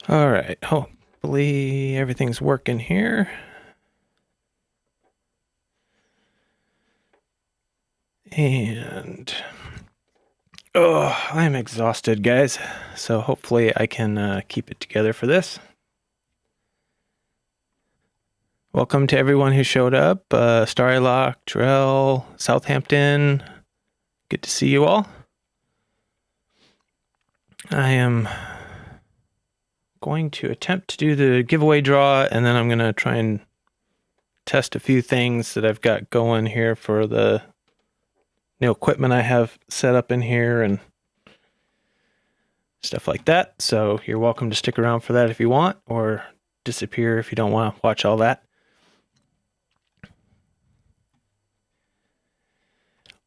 All right, hopefully everything's working here. And I'm exhausted, guys. So hopefully I can keep it together for this. Welcome to everyone who showed up. Starlock, Terrell, Southampton. Good to see you all. I am going to attempt to do the giveaway draw, and then I'm going to try and test a few things that I've got going here for the new equipment I have set up in here and stuff like that. So you're welcome to stick around for that if you want, or disappear if you don't want to watch all that.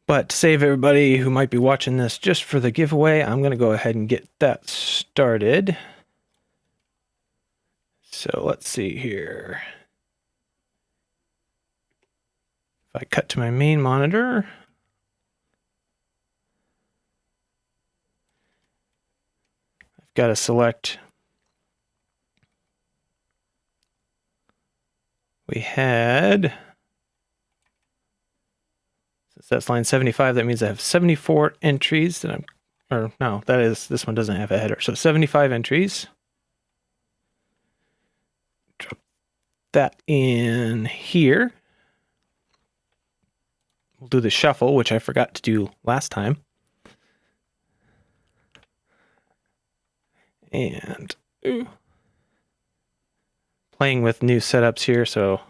But to save everybody who might be watching this just for the giveaway, I'm going to go ahead and get that started. So let's see here. If I cut to my main monitor, I've got to select. We had, since that's line 75, that means I have 74 entries that this one doesn't have a header. So 75 entries. Drop that in here. We'll do the shuffle, which I forgot to do last time. And playing with new setups here, so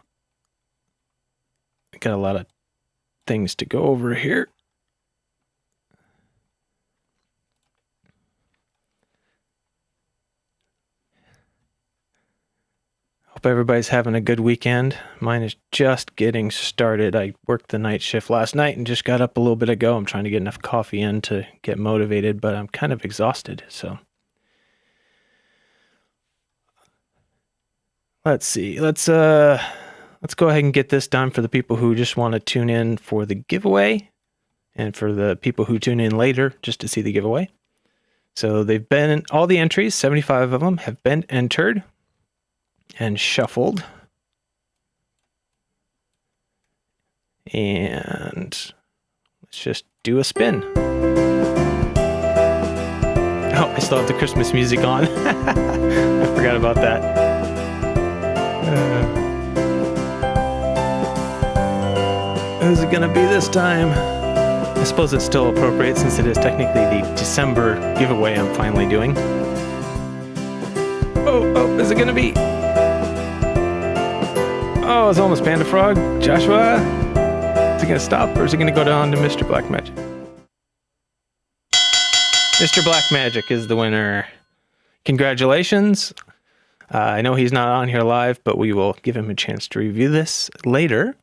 I got a lot of things to go over here. Hope everybody's having a good weekend. Mine is just getting started. I worked the night shift last night and just got up a little bit ago. I'm trying to get enough coffee in to get motivated, but I'm kind of exhausted. So let's see. Let's go ahead and get this done for the people who just want to tune in for the giveaway, and for the people who tune in later just to see the giveaway. So they've been, all the entries, 75 of them, have been entered and shuffled. And let's just do a spin. Oh, I still have the Christmas music on. I forgot about that. Who's it gonna be this time? I suppose it's still appropriate since it is technically the December giveaway I'm finally doing. Oh, is it gonna be? Oh, it's almost Panda Frog. Joshua, is it gonna stop, or is it gonna go down to Mr. Black Magic? Mr. Black Magic is the winner. Congratulations. I know he's not on here live, but we will give him a chance to review this later.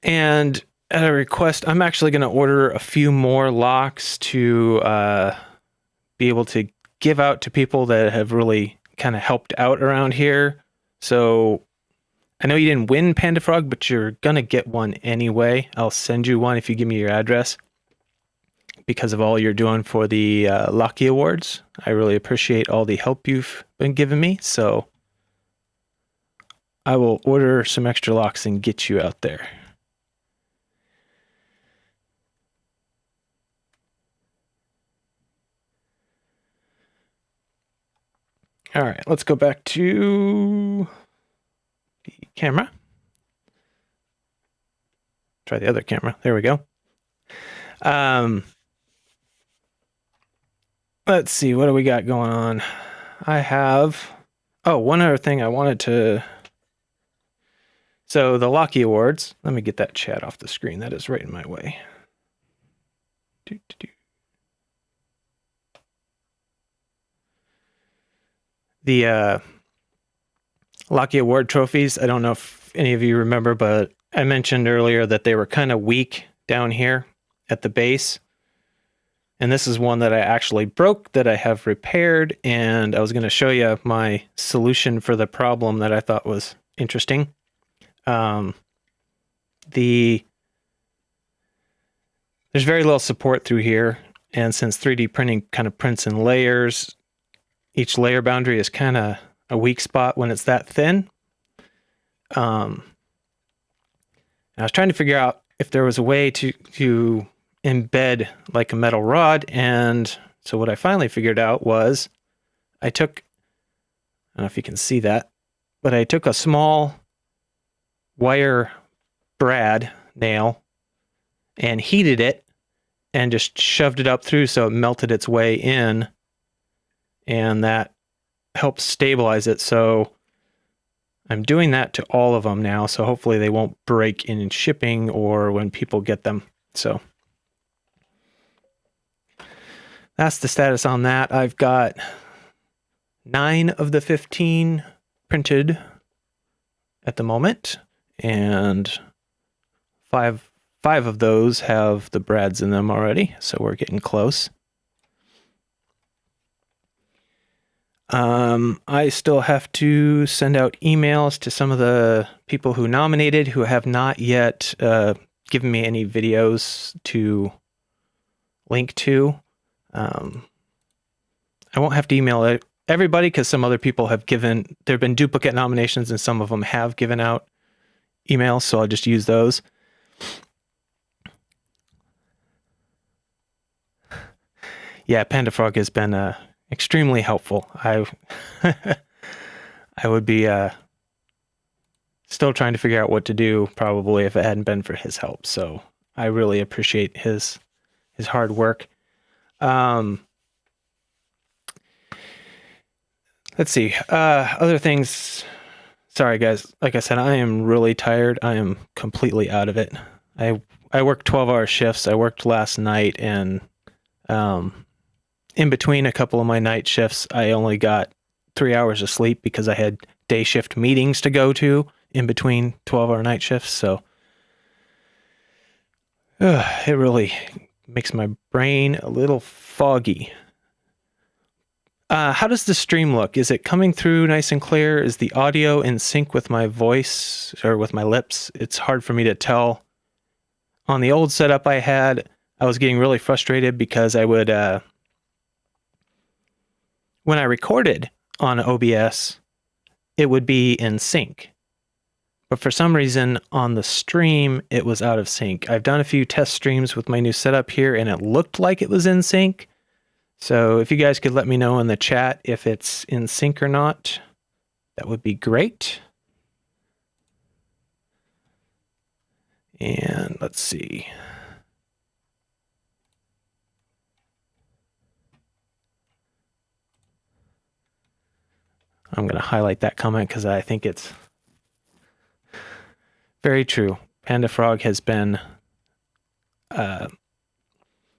And at a request, I'm actually going to order a few more locks to be able to give out to people that have really kind of helped out around here. So I know you didn't win Panda Frog, but you're going to get one anyway. I'll send you one if you give me your address, because of all you're doing for the Lucky Awards. I really appreciate all the help you've been giving me. So I will order some extra locks and get you out there. All right, let's go back to the camera. Try the other camera. There we go. Let's see, what do we got going on? I have, one other thing I wanted to, so the Locky Awards, let me get that chat off the screen. That is right in my way. The Locky Award trophies, I don't know if any of you remember, but I mentioned earlier that they were kind of weak down here at the base. And this is one that I actually broke that I have repaired, and I was going to show you my solution for the problem that I thought was interesting. There's there's very little support through here. And since 3D printing kind of prints in layers, each layer boundary is kind of a weak spot when it's that thin. I was trying to figure out if there was a way to embed like a metal rod. And so what I finally figured out was I don't know if you can see that, but I took a small wire brad nail and heated it and just shoved it up through so it melted its way in, and that helps stabilize it. So I'm doing that to all of them now, so hopefully they won't break in shipping or when people get them. So that's the status on that. I've got 9 of the 15 printed at the moment, and five of those have the brads in them already, so we're getting close. I still have to send out emails to some of the people who nominated who have not yet given me any videos to link to. I won't have to email everybody because some other people have there have been duplicate nominations and some of them have given out emails, so I'll just use those. Yeah, Panda Frog has been extremely helpful. I would be still trying to figure out what to do probably if it hadn't been for his help. So I really appreciate his hard work. Let's see. Other things. Sorry, guys. Like I said, I am really tired. I am completely out of it. I worked 12-hour shifts. I worked last night, and in between a couple of my night shifts, I only got 3 hours of sleep because I had day shift meetings to go to in between 12-hour night shifts. So it really makes my brain a little foggy. How does the stream look? Is it coming through nice and clear? Is the audio in sync with my voice or with my lips? It's hard for me to tell. On the old setup I had, I was getting really frustrated because I would, when I recorded on OBS, it would be in sync. But for some reason on the stream, it was out of sync. I've done a few test streams with my new setup here and it looked like it was in sync. So if you guys could let me know in the chat if it's in sync or not, that would be great. And let's see. I'm going to highlight that comment because I think it's very true. Panda Frog has been not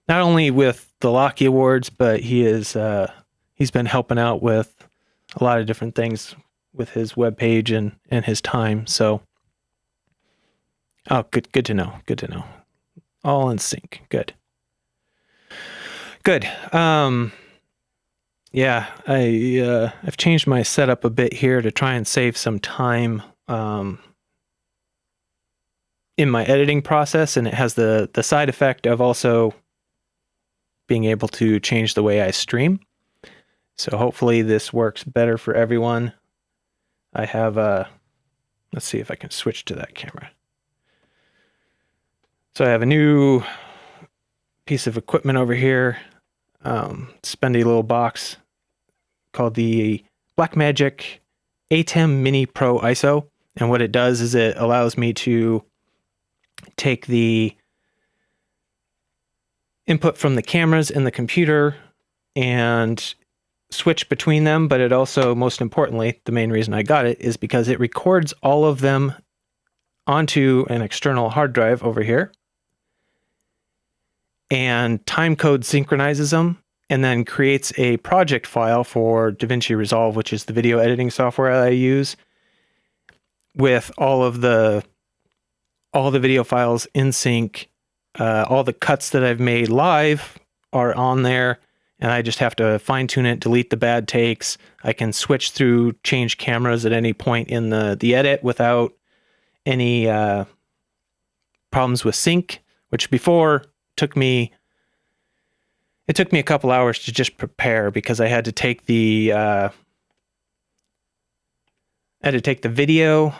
only with the Locky Awards, but he's been helping out with a lot of different things with his webpage and his time. So, oh, good to know. Good to know. All in sync. Good. Yeah, I've changed my setup a bit here to try and save some time in my editing process, and it has the side effect of also being able to change the way I stream. So hopefully this works better for everyone. I have let's see if I can switch to that camera. So I have a new piece of equipment over here. Spendy little box called the Blackmagic ATEM Mini Pro ISO, and what it does is it allows me to take the input from the cameras in the computer and switch between them, but it also, most importantly, the main reason I got it is because it records all of them onto an external hard drive over here and timecode synchronizes them and then creates a project file for DaVinci Resolve, which is the video editing software I use, with all the video files in sync. All the cuts that I've made live are on there, and I just have to fine tune it, delete the bad takes. I can switch through, change cameras at any point in the edit without any problems with sync, which before took me a couple hours to just prepare because I had to take the video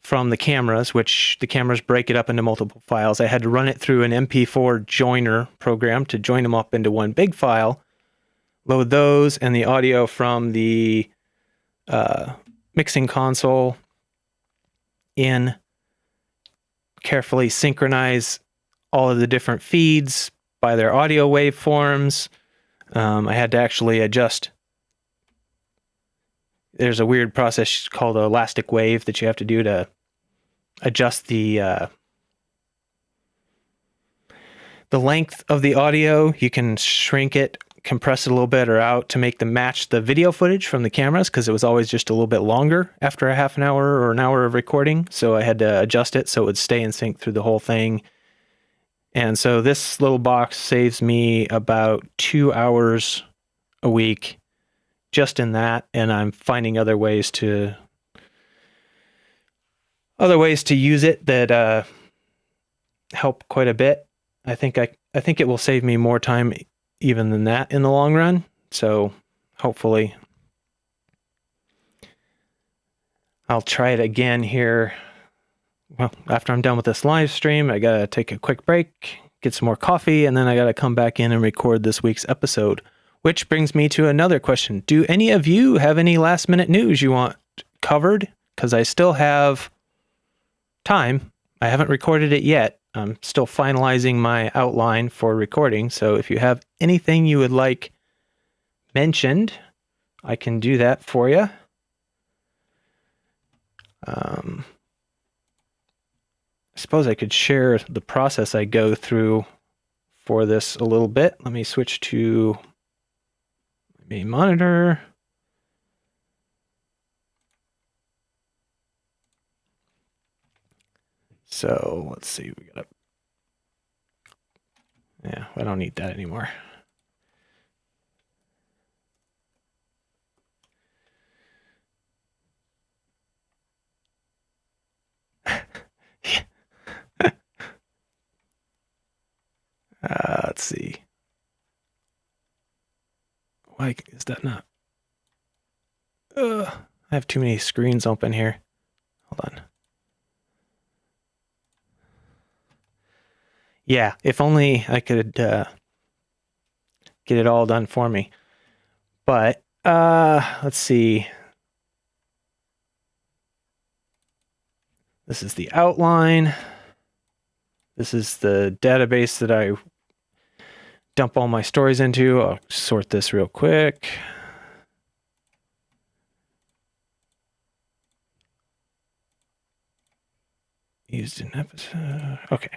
from the cameras, which the cameras break it up into multiple files. I had to run it through an MP4 joiner program to join them up into one big file, load those and the audio from the mixing console in, carefully synchronize all of the different feeds by their audio waveforms. I had to actually adjust. There's a weird process called elastic wave that you have to do to adjust the length of the audio. You can shrink it, compress it a little bit or out to make them match the video footage from the cameras, because it was always just a little bit longer after a half an hour or an hour of recording. So I had to adjust it so it would stay in sync through the whole thing. And so this little box saves me about 2 hours a week just in that, and I'm finding other ways to use it that help quite a bit. I think it will save me more time even than that in the long run. So hopefully I'll try it again here. Well, after I'm done with this live stream, I gotta take a quick break, get some more coffee, and then I gotta come back in and record this week's episode. Which brings me to another question. Do any of you have any last minute news you want covered? Because I still have time. I haven't recorded it yet. I'm still finalizing my outline for recording. So if you have anything you would like mentioned, I can do that for you. I suppose I could share the process I go through for this a little bit. Let me switch to main monitor. So let's see, we got yeah, I don't need that anymore. Let's see. Why is that not? I have too many screens open here. Hold on. Yeah, if only I could get it all done for me. But let's see. This is the outline. This is the database that I dump all my stories into. I'll sort this real quick. Used in episode. Okay.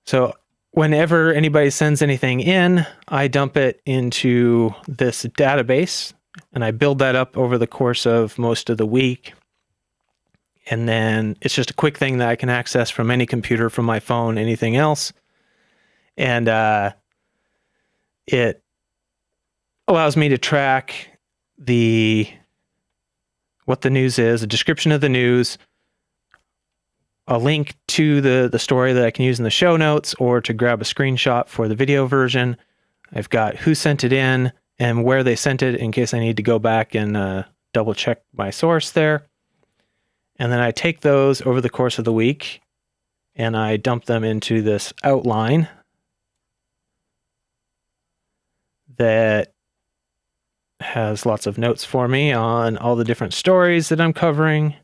So whenever anybody sends anything in, I dump it into this database and I build that up over the course of most of the week. And then it's just a quick thing that I can access from any computer, from my phone, anything else. And it allows me to track what the news is, a description of the news, a link to the story that I can use in the show notes, or to grab a screenshot for the video version. I've got who sent it in and where they sent it in case I need to go back and double check my source there. And then I take those over the course of the week and I dump them into this outline that has lots of notes for me on all the different stories that I'm covering.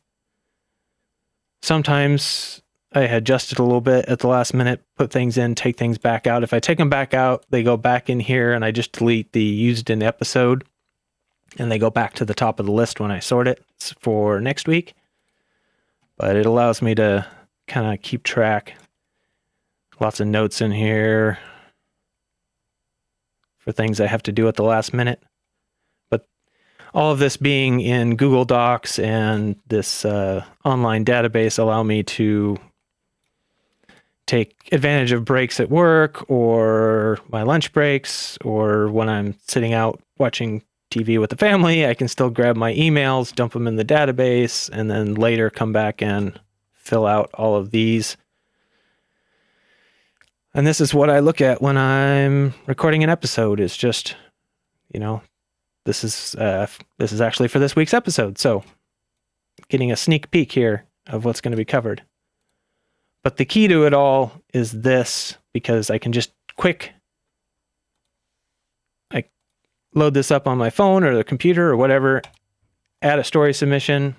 Sometimes I adjust it a little bit at the last minute, put things in, take things back out. If I take them back out, they go back in here and I just delete the used in episode and they go back to the top of the list when I sort it for next week. But it allows me to kind of keep track. Lots of notes in here for things I have to do at the last minute. But all of this being in Google Docs and this online database allow me to take advantage of breaks at work or my lunch breaks, or when I'm sitting out watching TV with the family, I can still grab my emails, dump them in the database, and then later come back and fill out all of these And this is what I look at when I'm recording an episode. Is just, this is actually for this week's episode. So getting a sneak peek here of what's going to be covered. But the key to it all is this, because I can just I load this up on my phone or the computer or whatever, add a story submission,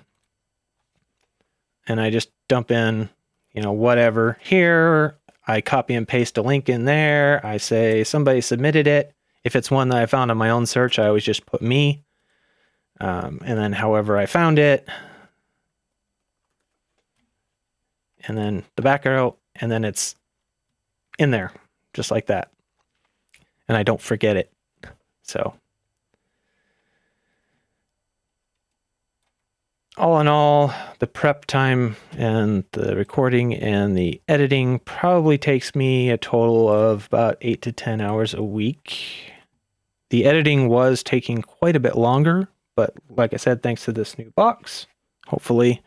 and I just dump in, whatever here. I copy and paste a link in there. I say somebody submitted it. If it's one that I found on my own search, I always just put me. And then however I found it. And then the back arrow, and then it's in there, just like that. And I don't forget it. So all in all, the prep time and the recording and the editing probably takes me a total of about 8 to 10 hours a week. The editing was taking quite a bit longer, but like I said, thanks to this new box, hopefully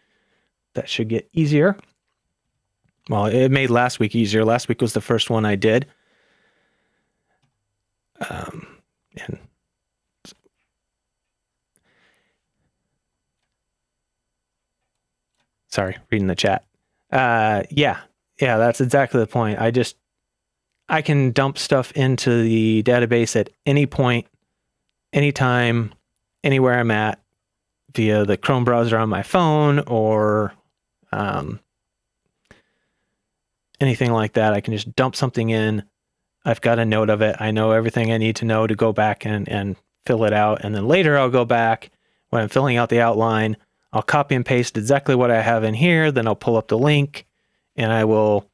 that should get easier. Well, it made last week easier. Last week was the first one I did. And sorry, reading the chat. Yeah, that's exactly the point. I can dump stuff into the database at any point, anytime, anywhere I'm at, via the Chrome browser on my phone or anything like that. I can just dump something in. I've got a note of it. I know everything I need to know to go back and fill it out. And then later I'll go back when I'm filling out the outline. I'll copy and paste exactly what I have in here. Then I'll pull up the link and I will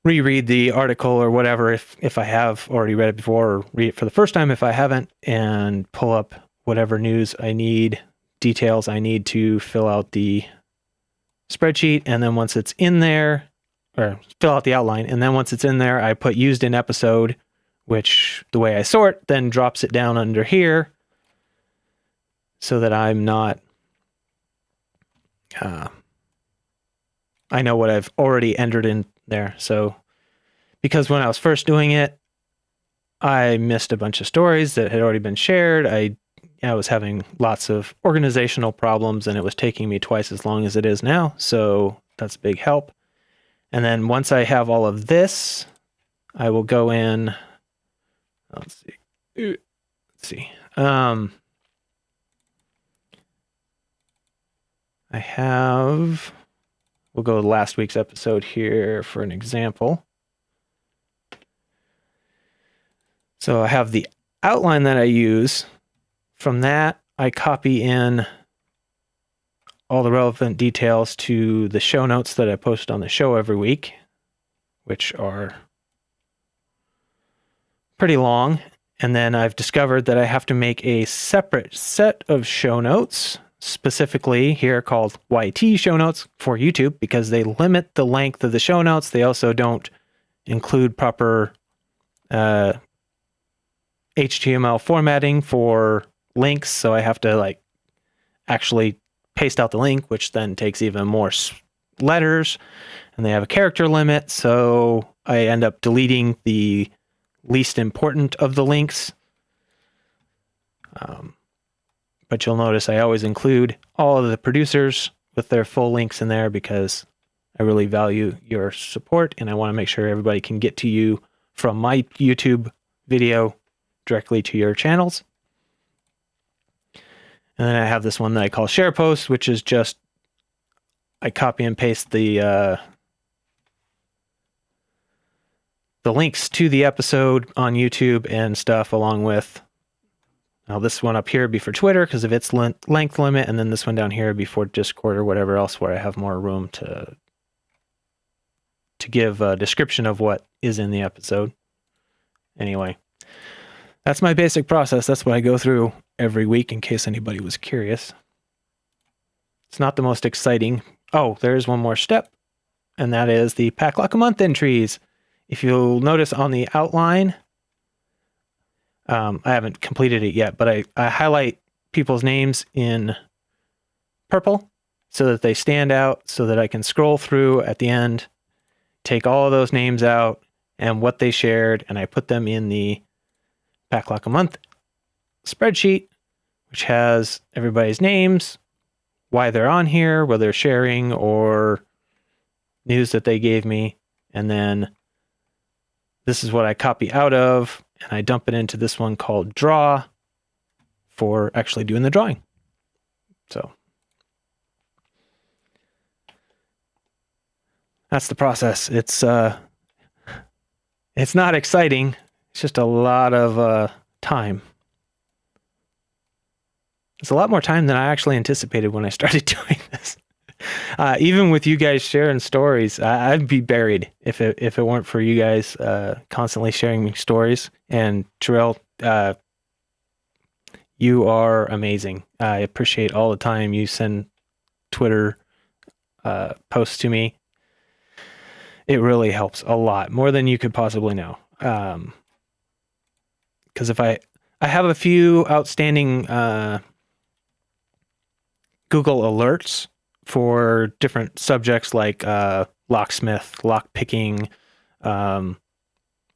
reread the article or whatever if I have already read it before, or read it for the first time if I haven't, and pull up whatever news I need, details I need to fill out the spreadsheet. And then once it's in there, or fill out the outline, and then once it's in there, I put used in episode, which the way I sort then drops it down under here so that I'm not, I know what I've already entered in there. So because when I was first doing it, I missed a bunch of stories that had already been shared. I was having lots of organizational problems, and it was taking me twice as long as it is now. So that's a big help. And then once I have all of this, I will go in. Let's see. We'll go to last week's episode here for an example. So I have the outline that I use. From that, I copy in all the relevant details to the show notes that I post on the show every week, which are pretty long. And then I've discovered that I have to make a separate set of show notes, specifically here called YT show notes for YouTube, because they limit the length of the show notes. They also don't include proper HTML formatting for links. So I have to actually paste out the link, which then takes even more letters, and they have a character limit. So I end up deleting the least important of the links. But you'll notice I always include all of the producers with their full links in there because I really value your support, and I want to make sure everybody can get to you from my YouTube video directly to your channels. And then I have this one that I call share posts, which is just I copy and paste the links to the episode on YouTube and stuff, along with this one up here would be for Twitter because of its length limit, and then this one down here would be for Discord or whatever else where I have more room to give a description of what is in the episode. Anyway, that's my basic process. That's what I go through every week in case anybody was curious. It's not the most exciting. Oh, there's one more step, and that is the PacLock a month entries. If you'll notice on the outline, I haven't completed it yet, but I highlight people's names in purple so that they stand out, so that I can scroll through at the end, take all of those names out and what they shared, and I put them in the PacLock a month spreadsheet, which has everybody's names, why they're on here, whether they're sharing or news that they gave me. And then this is what I copy out of, and I dump it into this one called Draw for actually doing the drawing. So that's the process. It's not exciting. It's just a lot of time. It's a lot more time than I actually anticipated when I started doing this. Even with you guys sharing stories, I'd be buried if it weren't for you guys constantly sharing me stories. And Terrell, you are amazing. I appreciate all the time you send Twitter posts to me. It really helps a lot, more than you could possibly know. Because if I have a few outstanding Google alerts for different subjects like locksmith, lockpicking,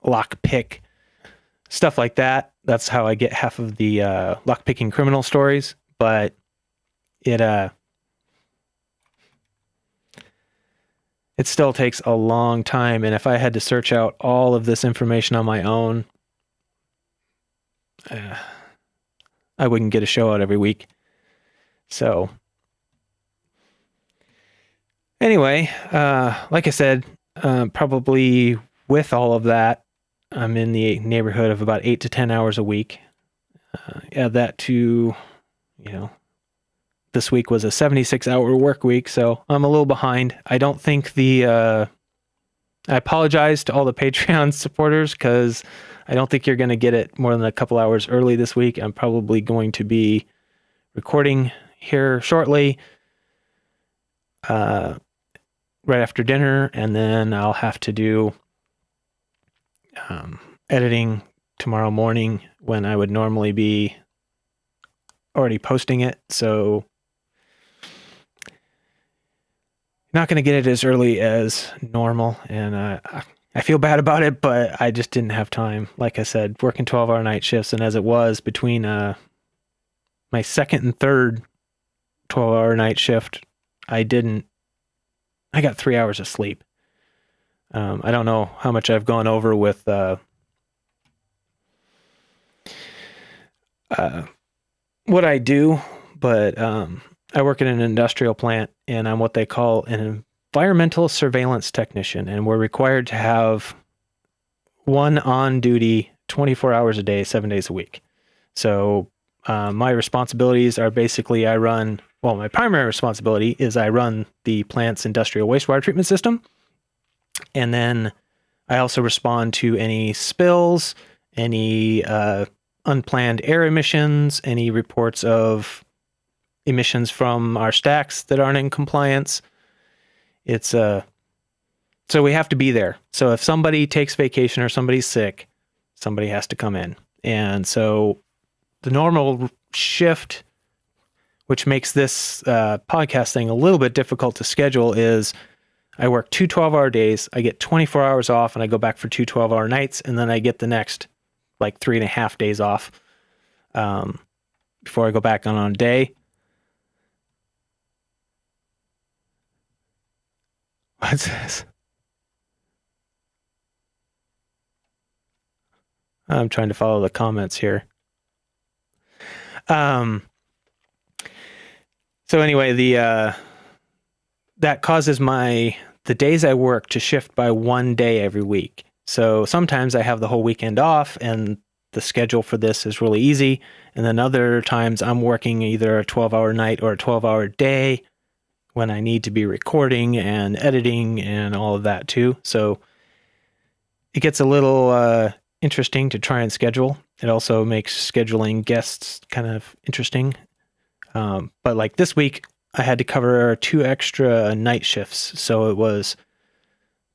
lockpick, stuff like that. That's how I get half of the lockpicking criminal stories. But it still takes a long time. And if I had to search out all of this information on my own, I wouldn't get a show out every week. So anyway, like I said, probably with all of that, I'm in the neighborhood of about 8 to 10 hours a week. Add that to, this week was a 76-hour work week, so I'm a little behind. I don't think I apologize to all the Patreon supporters because I don't think you're going to get it more than a couple hours early this week. I'm probably going to be recording here shortly, right after dinner, and then I'll have to do editing tomorrow morning when I would normally be already posting it. So not going to get it as early as normal, and I feel bad about it, but I just didn't have time. Like I said, working 12-hour night shifts, and as it was between my second and third 12-hour night shift, I got 3 hours of sleep. I don't know how much I've gone over with what I do, but I work in an industrial plant, and I'm what they call an environmental surveillance technician, and we're required to have one on duty 24 hours a day, 7 days a week. So my responsibilities are basically my primary responsibility is I run the plant's industrial wastewater treatment system, and then I also respond to any spills, any unplanned air emissions, any reports of emissions from our stacks that aren't in compliance. It's so we have to be there. So if somebody takes vacation or somebody's sick, somebody has to come in. And so the normal shift, which makes this podcast thing a little bit difficult to schedule, is I work 2 12-hour days, I get 24 hours off, and I go back for 2 12-hour nights, and then I get the next 3.5 days off before I go back on a day. What's this? I'm trying to follow the comments here. So anyway, that causes the days I work to shift by 1 day every week. So sometimes I have the whole weekend off, and the schedule for this is really easy. And then other times I'm working either a 12-hour night or a 12-hour day when I need to be recording and editing and all of that too. So it gets a little interesting to try and schedule. It also makes scheduling guests kind of interesting. But like this week, I had to cover 2 extra night shifts. So it was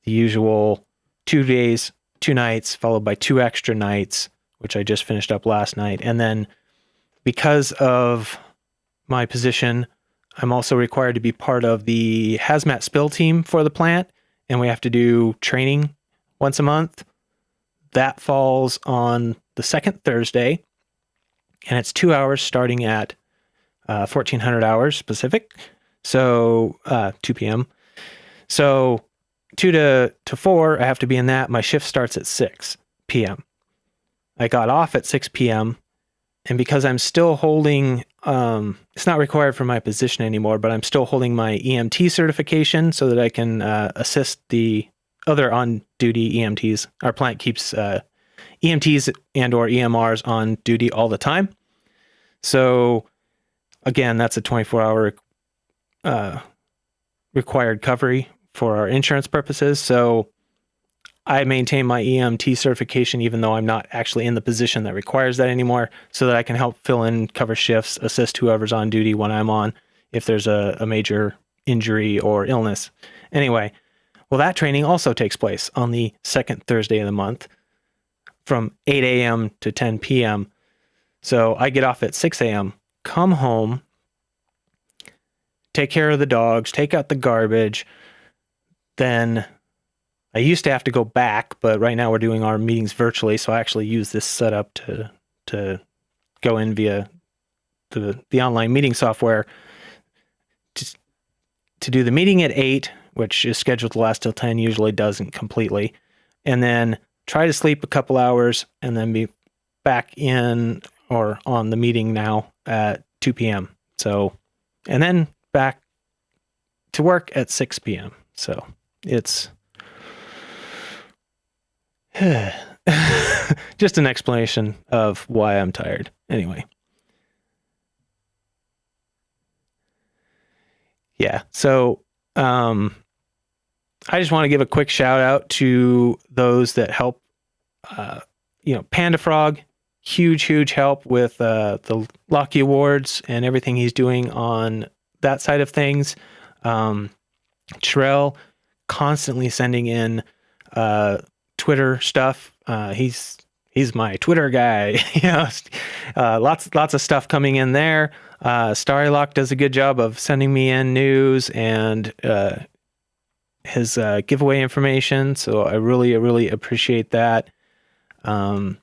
the usual 2 days, 2 nights, followed by 2 extra nights, which I just finished up last night. And then because of my position, I'm also required to be part of the hazmat spill team for the plant. and we have to do training once a month. That falls on the second Thursday, and it's 2 hours starting at 1400 hours Pacific, so 2 p.m. So 2 to 4, I have to be in that. My shift starts at 6 p.m. I got off at 6 p.m. And because I'm still holding, it's not required for my position anymore, but I'm still holding my EMT certification so that I can assist the other on-duty EMTs. Our plant keeps EMTs and or EMRs on duty all the time. So again, that's a 24-hour required recovery for our insurance purposes. So I maintain my EMT certification even though I'm not actually in the position that requires that anymore, so that I can help fill in, cover shifts, assist whoever's on duty when I'm on if there's a major injury or illness. Anyway, well, that training also takes place on the second Thursday of the month from 8 a.m. to 10 p.m. So I get off at 6 a.m., come home, take care of the dogs, take out the garbage. Then I used to have to go back, but right now we're doing our meetings virtually, so I actually use this setup to go in via the online meeting software to do the meeting at 8, which is scheduled to last till 10, usually doesn't completely, and then try to sleep a couple hours and then be back in or on the meeting now at 2 p.m. So, and then back to work at 6 p.m. So it's just an explanation of why I'm tired. Anyway. Yeah. So, I just want to give a quick shout out to those that help, Panda Frog, huge help with, the Locky Awards and everything he's doing on that side of things. Terrell constantly sending in, Twitter stuff. He's my Twitter guy. Lots of stuff coming in there. Starrylock does a good job of sending me in news and his giveaway information. So I really appreciate that. Bone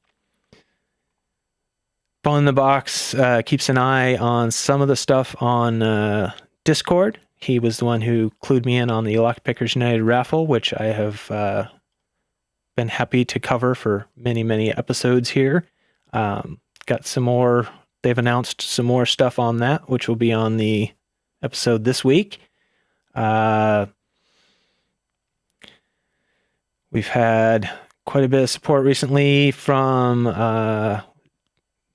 in the Box keeps an eye on some of the stuff on Discord. He was the one who clued me in on the Lockpickers United raffle, which I have been happy to cover for many episodes here. Got some more, they've announced some more stuff on that, which will be on the episode this week. We've had quite a bit of support recently from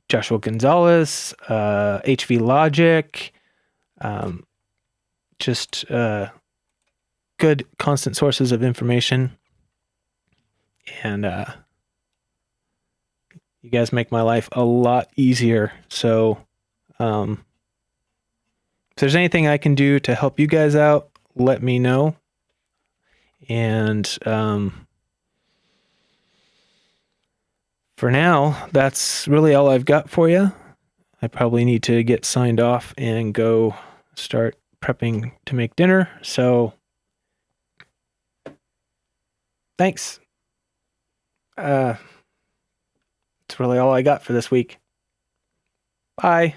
Joshua Gonzalez, HV Logic, just good constant sources of information. And you guys make my life a lot easier. So if there's anything I can do to help you guys out, let me know. And for now, that's really all I've got for you. I probably need to get signed off and go start prepping to make dinner. So thanks. That's really all I got for this week. Bye.